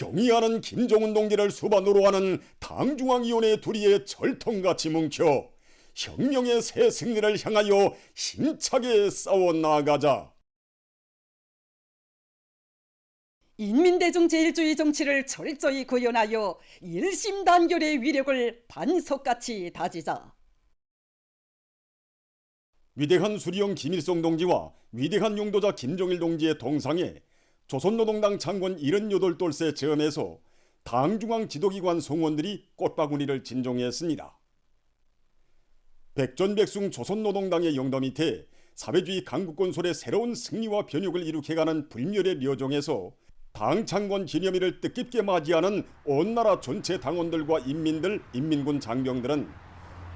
경의하는 김정은 동지를 수반으로 하는 당중앙위원회 둘이의 철통같이 뭉쳐 혁명의 새 승리를 향하여 힘차게 싸워 나가자. 인민대중 제일주의 정치를 철저히 구현하여 일심단결의 위력을 반석같이 다지자. 위대한 수리형 김일성 동지와 위대한 용도자 김정일 동지의 동상에 조선노동당 창건 78돌새 점에서 당중앙 지도기관 성원들이 꽃바구니를 진종했습니다. 백전백승 조선노동당의 영도 밑에 사회주의 강국건설의 새로운 승리와 변혁을 이룩해가는 불멸의 묘종에서 당 창건 기념일을 뜻깊게 맞이하는 온 나라 전체 당원들과 인민들, 인민군 장병들은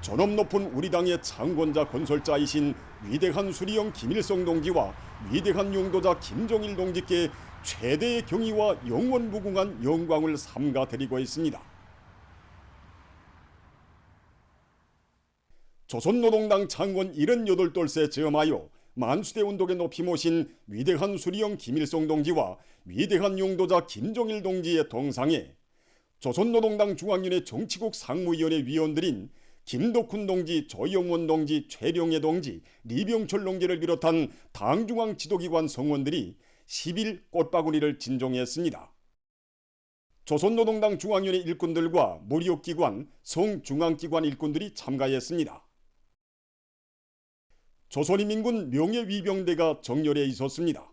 존엄 높은 우리 당의 창건자 건설자이신 위대한 수리형 김일성 동지와 위대한 용도자 김정일 동지께 최대의 경의와 영원 무궁한 영광을 삼가 드리고 있습니다. 조선노동당 창건 78돌새 점하여 만수대 운동에 높이 모신 위대한 수리형 김일성 동지와 위대한 용도자 김정일 동지의 동상에 조선노동당 중앙위원회 정치국 상무위원회 위원들인 김덕훈 동지, 조영원 동지, 최룡해 동지, 리병철 동지를 비롯한 당중앙 지도기관 성원들이 10일 꽃바구니를 진종했습니다. 조선노동당 중앙위원회 일꾼들과 무력기관, 성중앙기관 일꾼들이 참가했습니다. 조선인민군 명예위병대가 정렬해 있었습니다.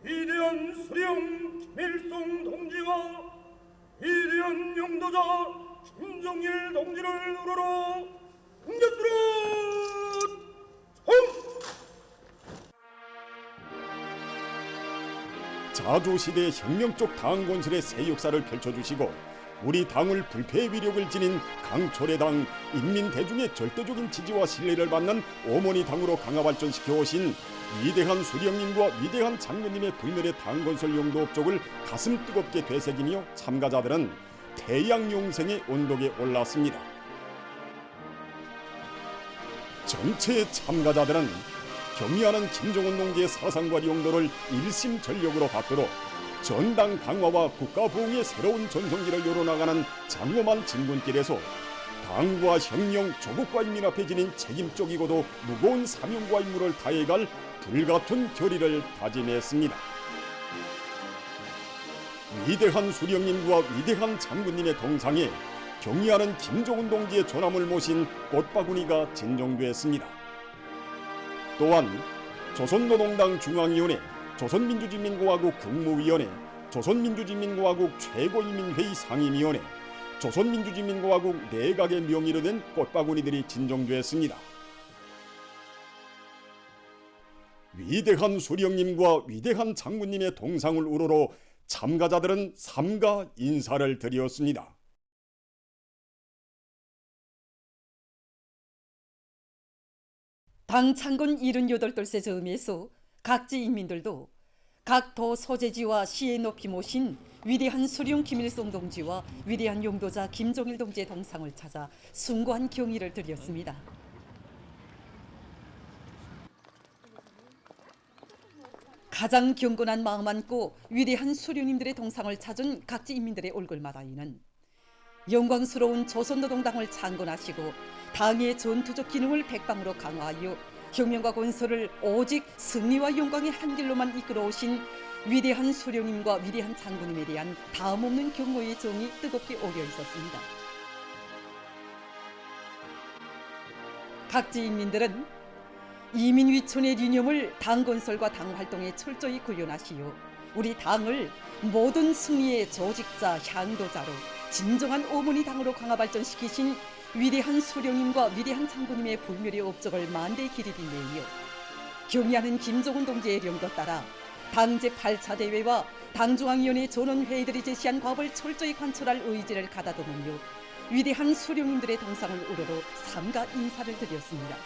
위대한 수령 김일성 동지와 위대한 용도자 김정일 동지를 우러러 공격들어 자주시대 혁명적 당건설의 새 역사를 펼쳐주시고 우리 당을 불패의 위력을 지닌 강철의 당, 인민대중의 절대적인 지지와 신뢰를 받는 어머니 당으로 강화 발전시켜 오신 위대한 수령님과 위대한 장군님의 불멸의 당건설 용도 업적을 가슴 뜨겁게 되새기며 참가자들은 태양용생의 언덕에 올랐습니다. 전체 참가자들은 경의하는 김정은 동지의 사상과 용도를 일심전력으로 받도록 전당 강화와 국가 부흥의 새로운 전성기를 열어나가는 장엄한 진군길에서 당과 혁명, 조국과 인민 앞에 지닌 책임적이고도 무거운 사명과 임무를 다해갈 불같은 결의를 다짐했습니다. 위대한 수령님과 위대한 장군님의 동상에 경의하는 김정은 동지의 존함을 모신 꽃바구니가 진종됐습니다. 또한 조선노동당 중앙위원회, 조선민주주의인민공화국 국무위원회, 조선민주주의인민공화국 최고인민회의 상임위원회, 조선민주주의인민공화국 내각의 명의로 된 꽃바구니들이 진종됐습니다. 위대한 수령님과 위대한 장군님의 동상을 우러러 참가자들은 삼가 인사를 드렸습니다. 당 창건 78돌새 점에서 각지 인민들도 각 도 소재지와 시에 높이 모신 위대한 수령 김일성 동지와 위대한 용도자 김정일 동지의 동상을 찾아 숭고한 경의를 드렸습니다. 가장 경건한 마음 안고 위대한 수령님들의 동상을 찾은 각지 인민들의 얼굴마다에는 영광스러운 조선노동당을 창건하시고 당의 전투적 기능을 백방으로 강화하여 혁명과 건설을 오직 승리와 영광의 한 길로만 이끌어오신 위대한 수령님과 위대한 장군님에 대한 다음없는 경호의 정이 뜨겁게 오려 있었습니다. 각지 인민들은 이민위촌의 이념을 당 건설과 당 활동에 철저히 구현하시어 우리 당을 모든 승리의 조직자, 향도자로 진정한 어머니 당으로 강화 발전시키신 위대한 수령님과 위대한 장군님의 불멸의 업적을 만대히 기리내며 경의하는 김정은 동지의령도 따라 당 제8차 대회와 당중앙위원회 전원회의들이 제시한 과업을 철저히 관철할 의지를 가다듬으며 위대한 수령님들의 동상을 우러러 삼가 인사를 드렸습니다.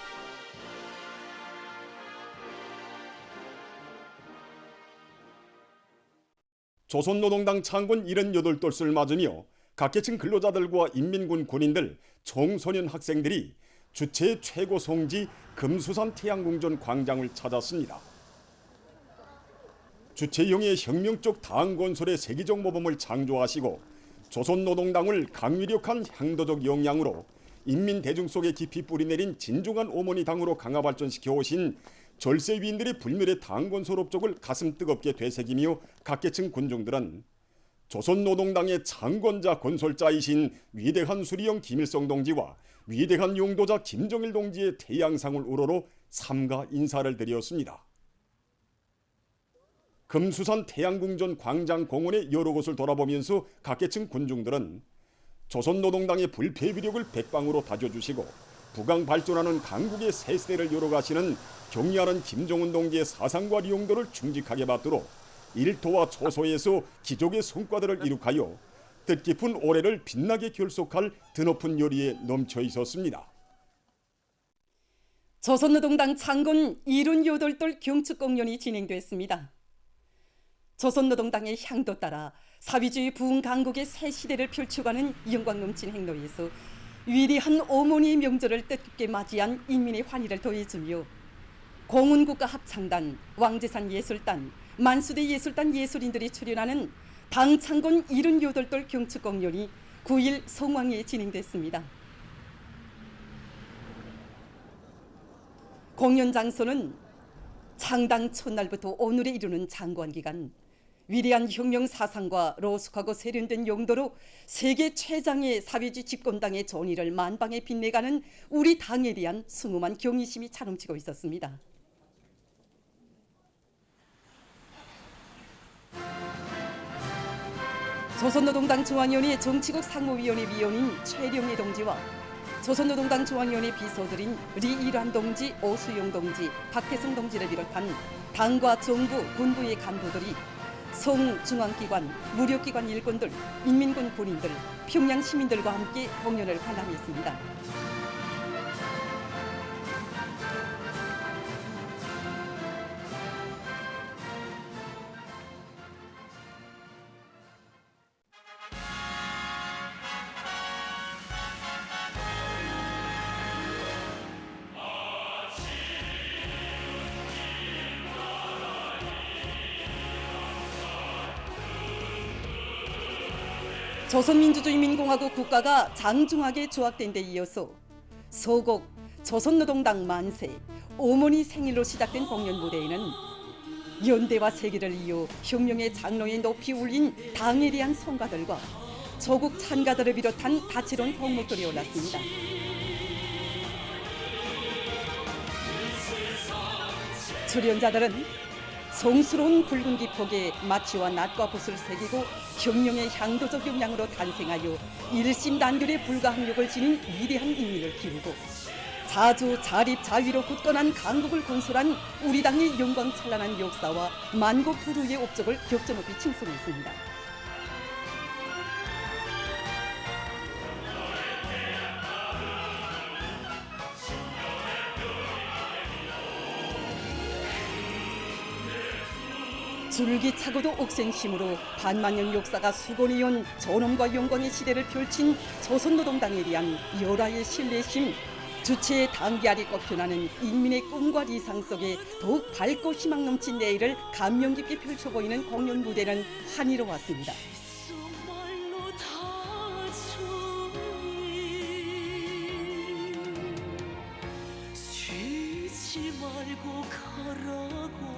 조선노동당 창건 78돌을 맞으며 각계층 근로자들과 인민군 군인들, 청소년 학생들이 주최 최고 성지 금수산 태양궁전 광장을 찾았습니다. 주체형의 혁명적 당 건설의 세계적 모범을 창조하시고 조선노동당을 강위력한 향도적 역량으로 인민 대중 속에 깊이 뿌리내린 진중한 어머니 당으로 강화 발전시켜 오신 절세위인들의 불멸의 당 건설 업적을 가슴 뜨겁게 되새기며 각계층 군중들은 조선노동당의 창건자 건설자이신 위대한 수리형 김일성 동지와 위대한 용도자 김정일 동지의 태양상을 우러러 삼가 인사를 드렸습니다. 금수산 태양궁전 광장공원의 여러 곳을 돌아보면서 각계층 군중들은 조선노동당의 불패위력을 백방으로 다져주시고 부강 발전하는 강국의 새 세대를 열어가시는 경리하는 김정은 동지의 사상과 용도를 충직하게 받도록 일토와 초소에서 기적의 성과들을 이룩하여 뜻깊은 올해를 빛나게 결속할 드높은 열의에 넘쳐 있었습니다. 조선노동당 창건 78돌 경축공연이 진행됐습니다. 조선노동당의 향도 따라 사회주의 부흥 강국의 새 시대를 펼쳐가는 영광 넘친 행로에서 위대한 어머니의 명절을 뜻깊게 맞이한 인민의 환희를 더해주며 공운국가 합창단, 왕재산 예술단, 만수대 예술단 예술인들이 출연하는 당 창건 78돌 경축공연이 9일 성황리에 진행됐습니다. 공연 장소는 창당 첫날부터 오늘에 이르는 장관기간 위대한 혁명 사상과 로숙하고 세련된 용도로 세계 최장의 사회주의 집권당의 존의를 만방에 빛내가는 우리 당에 대한 숭엄한 경의심이 차넘치고 있었습니다. 조선노동당 중앙위원회 정치국 상무위원회 위원인 최령희 동지와 조선노동당 중앙위원회 비서들인 리일환 동지, 오수용 동지, 박태성 동지를 비롯한 당과 정부, 군부의 간부들이 성 중앙기관, 무력기관 일꾼들, 인민군 군인들, 평양 시민들과 함께 공연을 관람했습니다. 조선민주주의민공화국 국가가 장중하게 조약된 데 이어서 서곡 조선노동당 만세, 어머니 생일로 시작된 공연 무대에는 연대와 세계를 이어 혁명의 장로에 높이 울린 당에 대한 성가들과 조국 찬가들을 비롯한 다채로운 곡목들이 올랐습니다. 출연자들은 성스러운 붉은 기폭에 마취와 낫과 붓을 새기고 혁명의 향도적 역량으로 탄생하여 일심단결의 불가항력을 지닌 위대한 인민을 키우고 자주 자립 자위로 굳건한 강국을 건설한 우리 당의 영광찬란한 역사와 만국 부루의 업적을 격전높이 칭송했습니다. 줄기차고도 억센 힘으로 반만년 역사가 수건이온 존엄과 영광의 시대를 펼친 조선노동당에 대한 열화의 신뢰심, 주체의 단계알이 꼽혀나는 인민의 꿈과 이상 속에 더욱 밝고 희망 넘친 내일을 감명 깊게 펼쳐 보이는 공연 무대는 환희로웠습니다. 쉬지 말고 가라고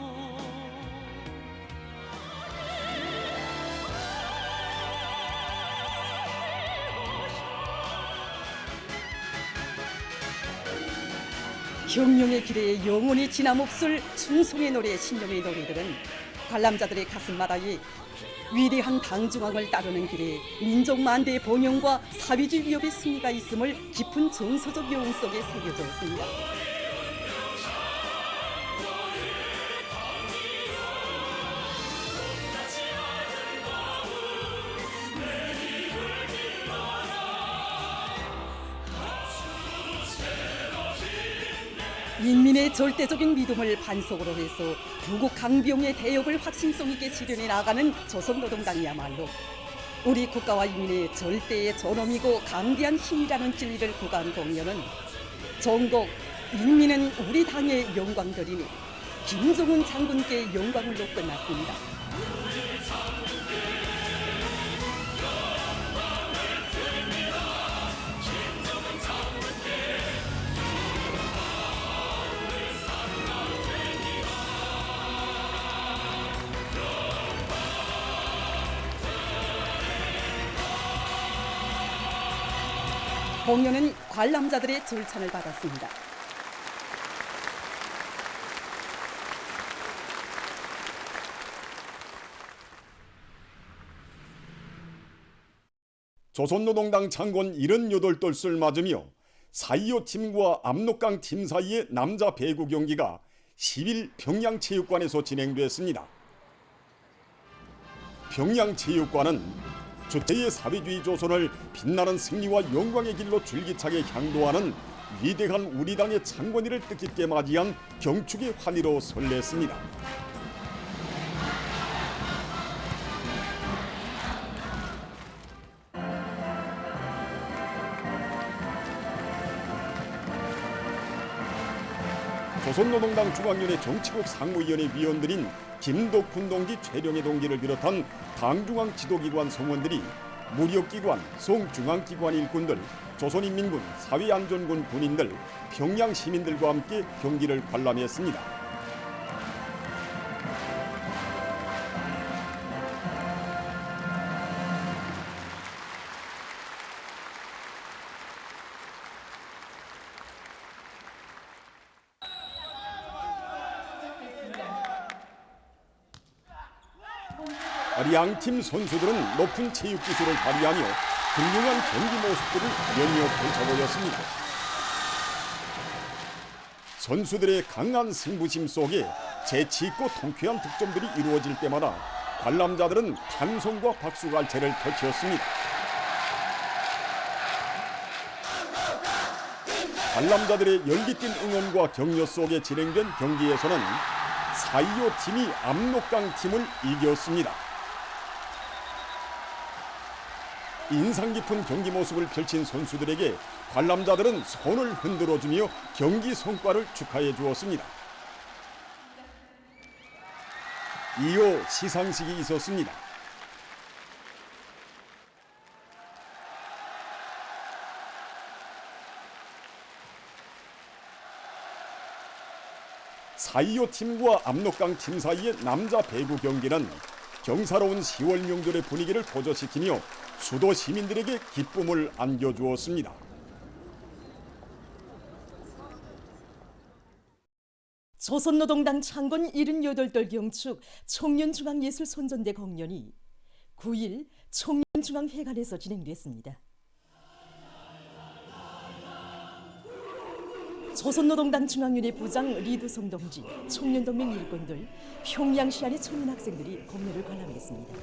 혁명의 길에 영원히 지나몹쓸 충성의 노래, 신념의 노래들은 관람자들의 가슴마다에 위대한 당중앙을 따르는 길에 민족 만대의 번영과 사회주의 위협의 승리가 있음을 깊은 정서적 여운 속에 새겨져 있습니다. 인민의 절대적인 믿음을 반석으로 해서 부국 강병의 대역을 확신성 있게 실현해 나가는 조선노동당이야말로 우리 국가와 인민의 절대의 존엄이고 강대한 힘이라는 진리를 구가한 공연은 전곡 인민은 우리 당의 영광들이니 김종훈 장군께 영광으로 끝났습니다. 공연은 관람자들의 절찬을 받았습니다. 조선노동당 창건 78돌을 맞으며 4.25 팀과 압록강 팀 사이의 남자 배구 경기가 10일 평양체육관에서 진행됐습니다. 평양체육관은 주체의 사회주의 조선을 빛나는 승리와 영광의 길로 줄기차게 향도하는 위대한 우리 당의 창건일을 뜻깊게 맞이한 경축의 환희로 설렜습니다. 조선노동당 중앙위원회 정치국 상무위원회 위원들인 김덕훈 동지, 최룡해 동지를 비롯한 당중앙 지도기관 성원들이 무력기관, 송중앙기관 일꾼들, 조선인민군, 사회안전군 군인들, 평양 시민들과 함께 경기를 관람했습니다. 양팀 선수들은 높은 체육 기술을 발휘하며 훌륭한 경기 모습들을 연이어 펼쳐보였습니다. 선수들의 강한 승부심 속에 재치있고 통쾌한 득점들이 이루어질 때마다 관람자들은 찬송과 박수갈채를 터치었습니다. 관람자들의 열기띤 응원과 격려 속에 진행된 경기에서는 4.25 팀이 압록강 팀을 이겼습니다. 인상 깊은 경기 모습을 펼친 선수들에게 관람자들은 손을 흔들어주며 경기 성과를 축하해 주었습니다. 이어 시상식이 있었습니다. (4.25) 팀과 압록강 팀 사이의 남자 배구 경기는 경사로운 10월 명절의 분위기를 고조시키며 수도 시민들에게 기쁨을 안겨주었습니다. 조선노동당 창건 78돌 경축 청년중앙예술손전대 공연이 9일 청년중앙회관에서 진행됐습니다. 조선노동당 중앙위원회 부장 리두성 동지, 청년동맹 일꾼들, 평양시안의 청년학생들이 공연을 관람했습니다.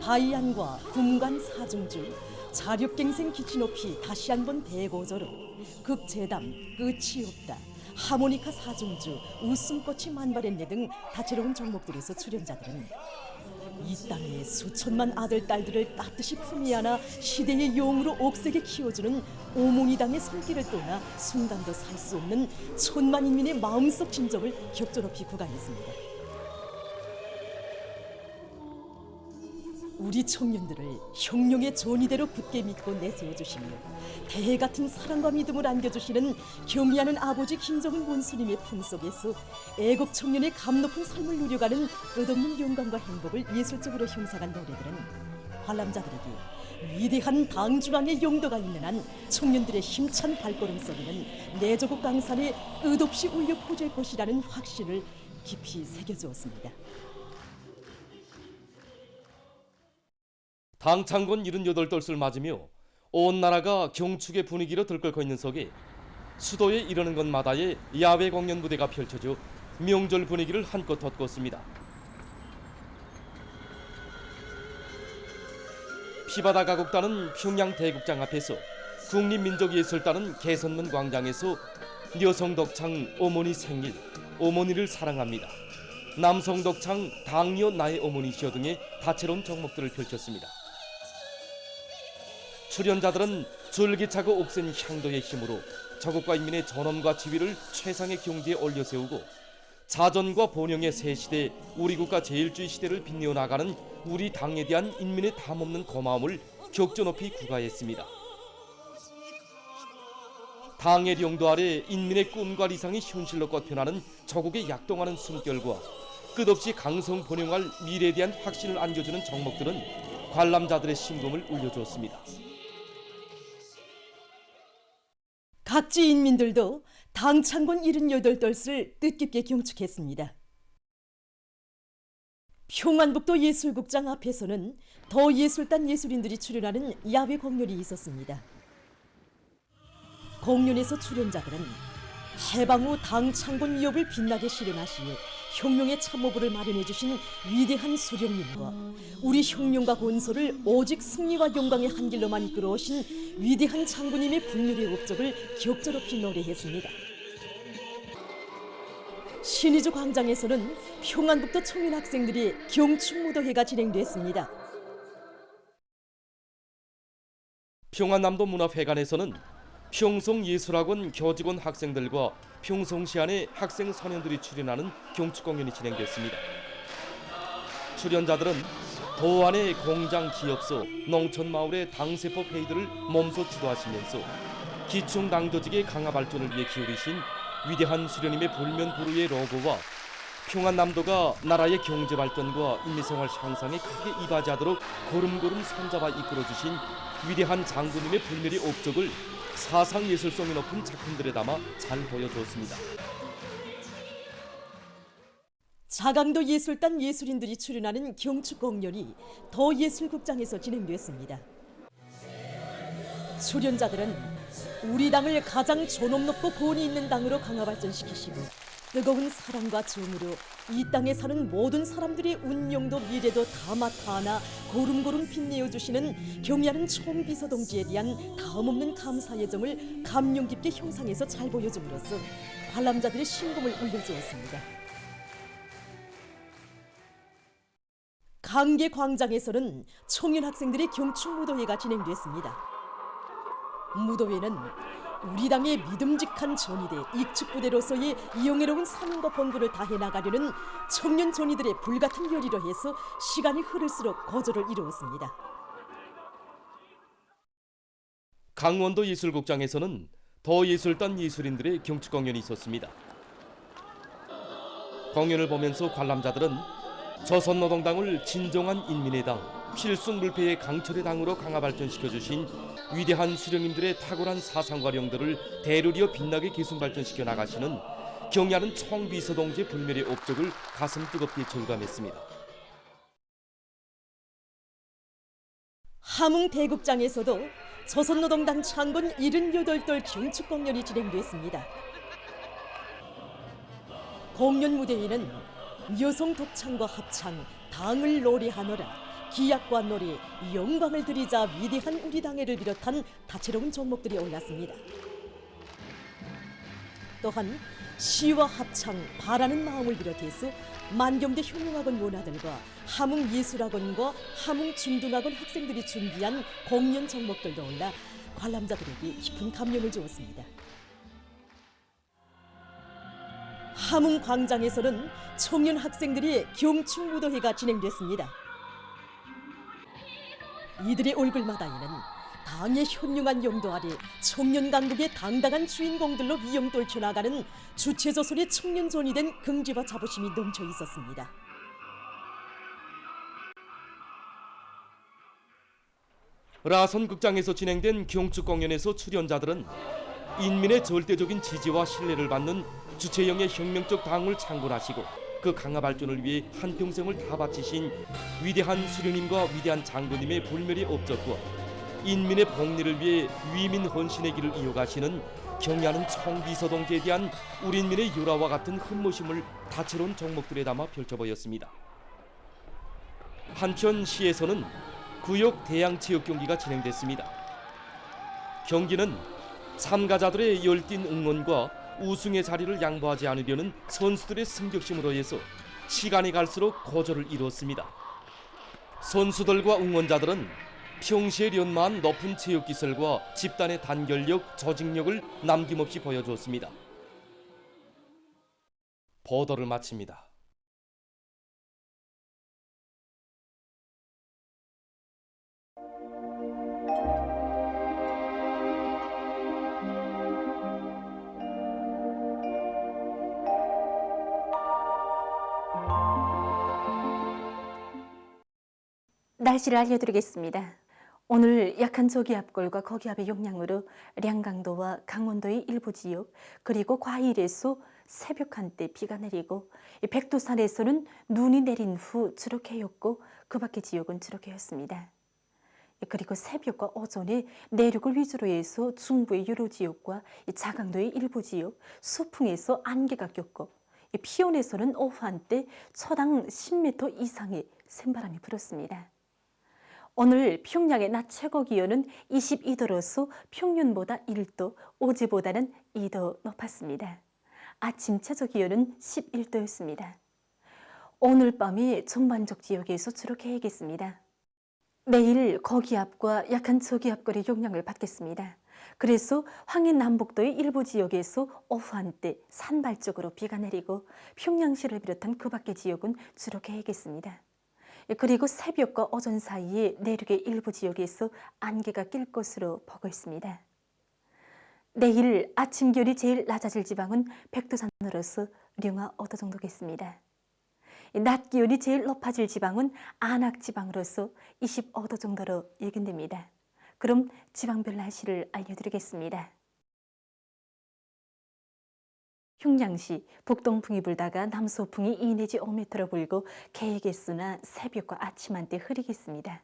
바이안과 군관 사중주, 자력갱생 기치 높이 다시 한번 대고조로, 극재담, 끝이 없다, 하모니카 사중주, 웃음꽃이 만발했네 등 다채로운 종목들에서 출연자들은 이 땅의 수천만 아들, 딸들을 따뜻이 품에 안아 시대의 용으로 옥색에 키워주는 오모니당의 손길을 떠나 순간도 살 수 없는 천만 인민의 마음속 진정을 격조높이 구가했습니다. 우리 청년들을 혁명의 전이대로 굳게 믿고 내세워주시며 대해 같은 사랑과 믿음을 안겨주시는 경의하는 아버지 김정은 원수님의 품속에서 애국 청년의 감 높은 삶을 누려가는 끝없는 영광과 행복을 예술적으로 형상한 노래들은 관람자들에게 위대한 당중앙의 용도가 있는 한 청년들의 힘찬 발걸음 소리는 내조국 강산에 끝없이 울려 퍼질 것이라는 확신을 깊이 새겨주었습니다. 당 창건 78돌을 맞으며 온 나라가 경축의 분위기로 들끓고 있는 속에 수도에 이르는 곳마다의 야외 공연 무대가 펼쳐져 명절 분위기를 한껏 돋궜습니다. 피바다 가곡단은 평양 대국장 앞에서, 국립민족예술단은 개선문 광장에서 여성독창 어머니 생일, 어머니를 사랑합니다, 남성독창 당뇨 나의 어머니시여 등의 다채로운 종목들을 펼쳤습니다. 출연자들은 줄기차고 옥센 향도의 힘으로 자국과 인민의 전엄과 지위를 최상의 경지에 올려세우고 자전과 번영의 새 시대, 우리 국가 제일주의 시대를 빛내어 나가는 우리 당에 대한 인민의 담없는 고마움을 격조 높이 구가했습니다. 당의 령도 아래 인민의 꿈과理想이 현실로 껏펴나는 조국의 약동하는 숨결과 끝없이 강성 번영할 미래에 대한 확신을 안겨주는 정목들은 관람자들의 심금을 울려주었습니다. 각지 인민들도 당 창건 78돌을 뜻깊게 경축했습니다. 평안북도 예술극장 앞에서는 더 예술단 예술인들이 출연하는 야외 공연이 있었습니다. 공연에서 출연자들은 해방 후 당 창건 위협을 빛나게 실현하시어 혁명의 참모부를 마련해 주신 위대한 수령님과 우리 혁명과 건설을 오직 승리와 영광의 한 길로만 이끌어오신 위대한 장군님의 불멸의 업적을 격조롭게 노래했습니다. 신의주 광장에서는 평안북도 청년 학생들이 경축무도회가 진행됐습니다. 평안남도 문화회관에서는 평송예술학원 교직원 학생들과 평송시안의 학생 소년들이 출연하는 경축 공연이 진행됐습니다. 출연자들은 도안의 공장 기업소, 농촌 마을의 당세포 회의들을 몸소 주도하시면서 기충 당조직의 강화 발전을 위해 기울이신 위대한 수령님의 불면 부르의 로고와 평안남도가 나라의 경제 발전과 인민생활 향상에 크게 이바지하도록 걸음걸음 손잡아 이끌어주신 위대한 장군님의 불멸의 업적을 사상 예술성이 높은 작품들에 담아 잘 보여주었습니다. 자강도 예술단 예술인들이 출연하는 경축 공연이 더 예술극장에서 진행됐습니다. 출연자들은 우리 당을 가장 존엄 높고 권위 있는 당으로 강화 발전시키시고 뜨거운 사랑과 정으로 이 땅에 사는 모든 사람들의 운명도 미래도 다 맡아하나 고름고름 빛내어 주시는 경의하는 총비서동지에 대한 다음없는 감사의 정을 감명 깊게 형상에서 잘 보여줌으로써 관람자들의 심금을 울려주었습니다. 강계광장에서는 청년 학생들의 경축무도회가 진행됐습니다. 무도회는 우리 당의 믿음직한 전위대 익축부대로서의 영예로운 사명과 본분을 다해 나가려는 청년 전위들의 불같은 열의로 해서 시간이 흐를수록 거절을 이루었습니다. 강원도 예술극장에서는 더 예술단 예술인들의 경축 공연이 있었습니다. 공연을 보면서 관람자들은 조선노동당을 진정한 인민의 당, 필승불패의 강철의 당으로 강화 발전시켜주신 위대한 수령님들의 탁월한 사상과 령도를 대를 빛나게 계승 발전시켜 나가시는 경의하는 총비서동지의 불멸의 업적을 가슴 뜨겁게 절감했습니다. 함흥대극장에서도 조선노동당 창건 78돌 경축 공연이 진행됐습니다. 공연 무대에는 여성 독창과 합창, 당을 노래하노라, 기약과 노래, 영광을 드리자 위대한 우리 당회를 비롯한 다채로운 종목들이 올랐습니다. 또한 시와 합창, 바라는 마음을 비롯해서 만경대 혁명학원 원아들과 함흥예술학원과 함흥중등학원 학생들이 준비한 공연 종목들도 올라 관람자들에게 깊은 감명을 주었습니다. 함흥광장에서는 청년 학생들의 경축무도회가 진행됐습니다. 이들의 얼굴마다에는 당의 현명한 영도 아래 청년 강국의 당당한 주인공들로 위영 떨쳐나가는 주체조선의 청년존이 된 긍지와 자부심이 넘쳐 있었습니다. 라선극장에서 진행된 경축 공연에서 출연자들은 인민의 절대적인 지지와 신뢰를 받는 주체형의 혁명적 당을 창건하시고 그 강화 발전을 위해 한평생을 다 바치신 위대한 수령님과 위대한 장군님의 불멸의 업적과 인민의 복리를 위해 위민 헌신의 길을 이어가시는 경의하는 총비서동지에 대한 우리 인민의 유라와 같은 흠모심을 다채로운 종목들에 담아 펼쳐보였습니다. 한편 시에서는 구역 대항체육 경기가 진행됐습니다. 경기는 참가자들의 열띤 응원과 우승의 자리를 양보하지 않으려는 선수들의 승격심으로 해서 시간이 갈수록 고조를 이루었습니다. 선수들과 응원자들은 평시에 연마한 높은 체육 기술과 집단의 단결력, 조직력을 남김없이 보여주었습니다. 보도를 마칩니다. 날씨를 알려드리겠습니다. 오늘 약한 저기압골과 거기압의 영향으로 량강도와 강원도의 일부 지역, 그리고 과일에서 새벽 한때 비가 내리고 백두산에서는 눈이 내린 후 주룩해였고 그 밖의 지역은 주룩해였습니다. 그리고 새벽과 오전에 내륙을 위주로 해서 중부의 여러 지역과 자강도의 일부 지역, 수풍에서 안개가 꼈고 피온에서는 오후 한때 초당 10m 이상의 샘바람이 불었습니다. 오늘 평양의 낮 최고 기온은 22도로서 평년보다 1도, 어제보다는 2도 높았습니다. 아침 최저 기온은 11도였습니다. 오늘 밤이 전반적 지역에서 주룩해야겠습니다. 내일 거기압과 약한 저기압골의 영향을 받겠습니다. 그래서 황해 남북도의 일부 지역에서 오후 한때 산발적으로 비가 내리고 평양시를 비롯한 그 밖의 지역은 주룩해야겠습니다. 그리고 새벽과 오전 사이에 내륙의 일부 지역에서 안개가 낄 것으로 보고 있습니다. 내일 아침 기온이 제일 낮아질 지방은 백두산으로서 령화 5도 정도겠습니다. 낮 기온이 제일 높아질 지방은 안악 지방으로서 25도 정도로 예견됩니다. 그럼 지방별 날씨를 알려드리겠습니다. 흉양시 북동풍이 불다가 남서풍이 2 내지 5m로 불고 개의 개수나 새벽과 아침 한때 흐리겠습니다.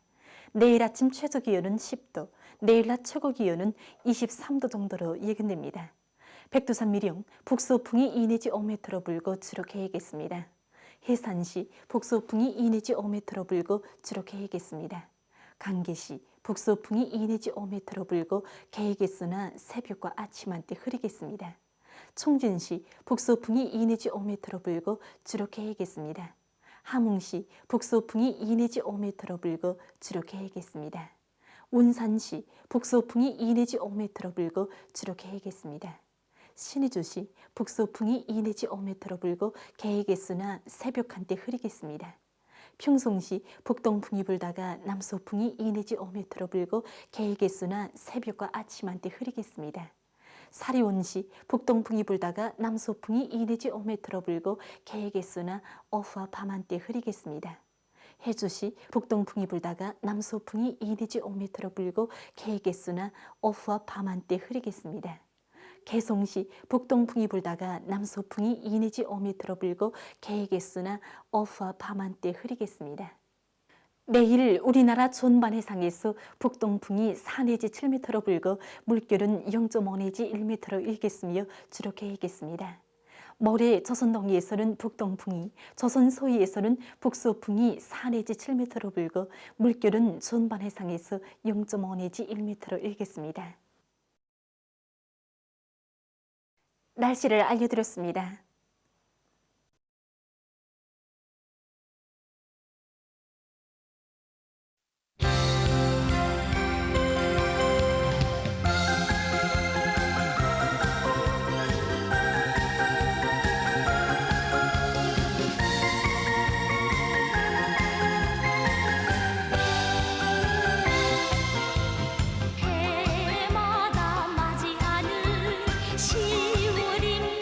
내일 아침 최저 기온은 10도, 내일 낮 최고 기온은 23도 정도로 예견됩니다. 백두산 미령 북서풍이 2 내지 5m로 불고 주룩해야겠습니다. 해산시 북서풍이 2 내지 5m로 불고 주룩해야겠습니다. 강계시 북서풍이 2 내지 5m로 불고 개의 개수나 새벽과 아침 한때 흐리겠습니다. 총진시 북서풍이 2 내지 5m로 불고 주룩해야겠습니다. 함흥시 북서풍이 2 내지 5m로 불고 주룩해야겠습니다. 운산시 북서풍이 2 내지 5m로 불고 주룩해야겠습니다. 신의주시 북서풍이 2 내지 5m로 불고 개의 개수나 새벽 한때 흐리겠습니다. 평송시 북동풍이 불다가 남서풍이 2 내지 5m로 불고 개의 개수나 새벽과 아침 한때 흐리겠습니다. 사리온시 북동풍이 불다가 남서풍이 2 내지 5m로 불고 개의 개수나 오후와 밤 한때 흐리겠습니다. 해주시 북동풍이 불다가 남서풍이 2 내지 5m로 불고 개의 개수나 오후와 밤 한때 흐리겠습니다. 개송시 북동풍이 불다가 남서풍이 2 내지 5m로 불고 개의 개수나 오후와 밤 한때 흐리겠습니다. 내일 우리나라 전반 해상에서 북동풍이 4 내지 7m로 불고 물결은 0.5 내지 1m로 일겠으며 주룩해야겠습니다. 모레 조선 동해에서는 북동풍이, 조선 서해에서는 북서풍이 4 내지 7m로 불고 물결은 전반 해상에서 0.5 내지 1m로 일겠습니다. 날씨를 알려드렸습니다. 해마다 맞이하는 10월입니다.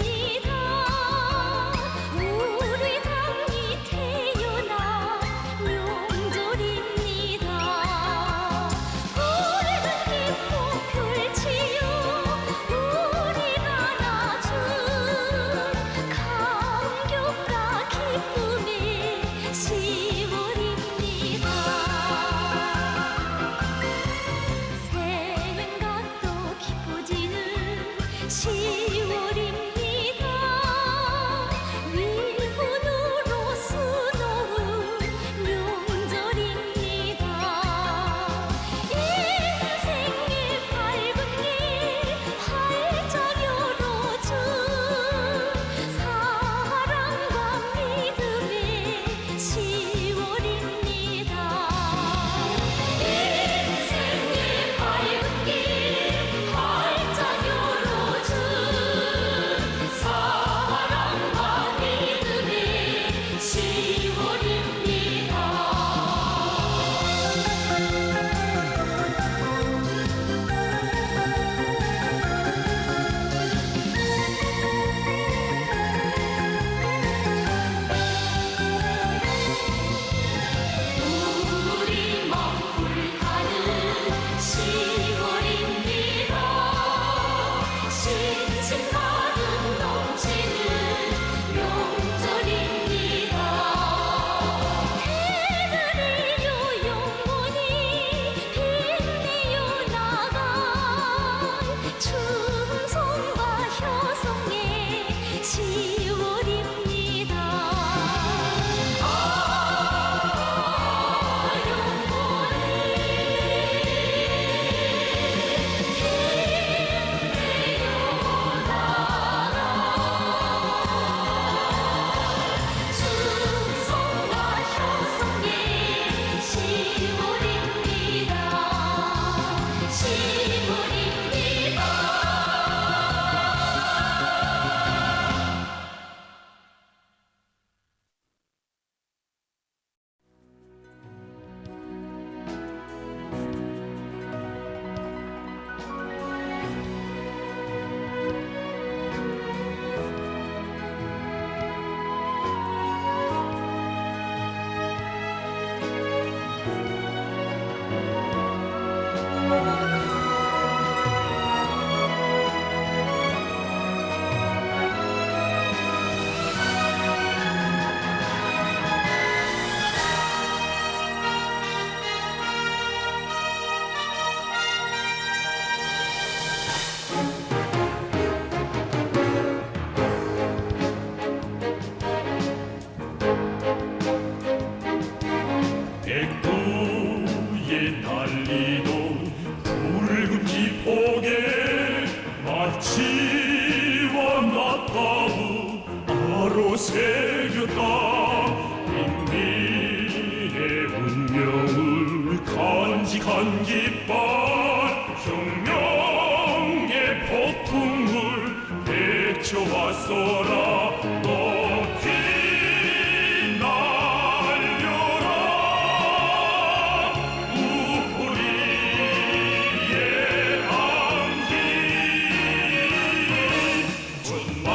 새겼다. 인민의 운명을 간직한 깃발, 혁명의 폭풍을 헤쳐왔어라. 높이 날려라. 우리의 암기 천만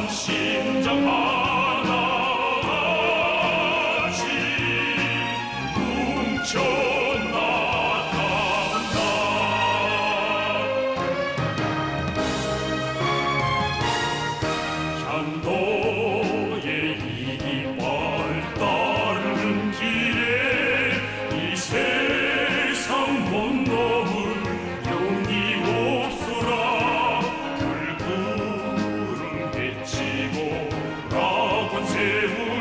심장 하나같이 뭉쳐 나간다. 향도의 이빨 따르는 길에 이 세상 못 넘을 용기 없어라. 불구름 헤치고 낙원 세우